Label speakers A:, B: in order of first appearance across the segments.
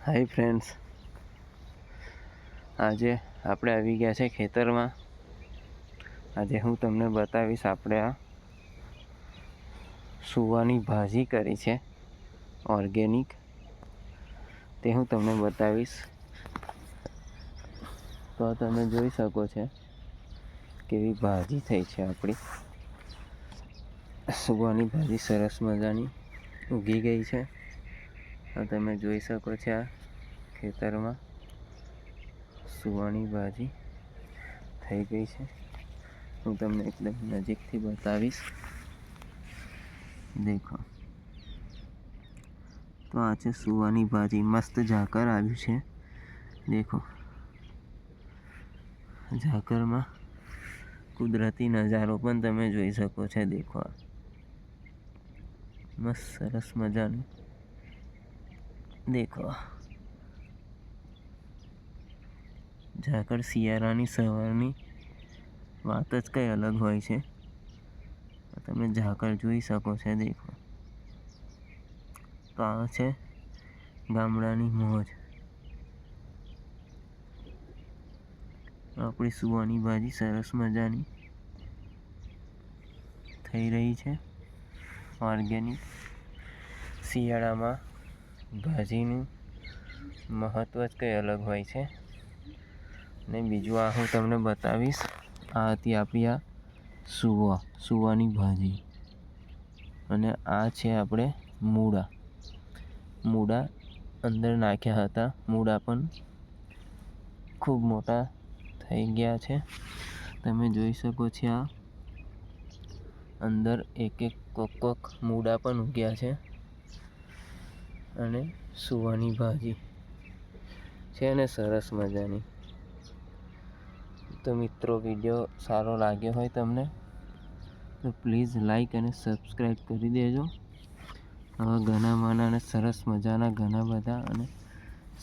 A: Hi friends, આજે આપણે આવી ગયા છે ખેતરમાં. આજે હું તમને બતાવીશ આપણે આ સુવાની ભાજી કરી છે ઓર્ગેનિક, તે હું તમને બતાવીશ. તો તમે જોઈ શકો છો કેવી ભાજી થઈ છે આપણી સુવાની ભાજી. સરસ મજાની ઉગી ગઈ છે. તમે જોઈ શકો છો આ ખેતરમાં સુવાની ભાજી થઈ ગઈ છે. હું તમને એકદમ નજીકથી બતાવીશ. દેખો, તો આ છે સુવાની ભાજી. મસ્ત ઝાકર આવ્યું છે. દેખો, ઝાકરમાં કુદરતી નજારો પણ તમે જોઈ શકો છો. દેખો, મસ્ત સરસ મજાનું. દેખો, ઝાકળ શિયાળાની સવારની વાત જ કંઈ અલગ હોય છે. તમે ઝાકળ જોઈ શકો છો. દેખો, તો આ છે ગામડાની મોજ. આપણી સુવાની ભાજી સરસ મજાની થઈ રહી છે ઓર્ગેનિક. શિયાળામાં ભાજીનું મહત્ત્વ જ કંઈ અલગ હોય છે. ને બીજું આ હું તમને બતાવીશ. આ હતી આપણી આ સુવાની ભાજી. અને આ છે આપણે મૂળા અંદર નાખ્યા હતા. મૂળા પણ ખૂબ મોટા થઈ ગયા છે. તમે જોઈ શકો છો આ અંદર એક કોક મૂળા પણ ઉગ્યા છે. અને સુવાની ભાજી છે ને સરસ મજાની. તો મિત્રો, વિડીયો સારો લાગ્યો હોય તમને તો પ્લીઝ લાઈક અને સબસ્ક્રાઈબ કરી દેજો. આવા ઘણા અને સરસ મજાના ઘણા બધા અને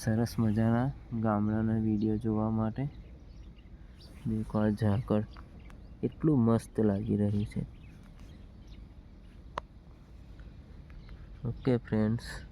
A: સરસ મજાના ગામડાના વિડીયો જોવા માટે. દેખો, આ ઝાકળ એટલું મસ્ત લાગી રહ્યું છે. Okay friends.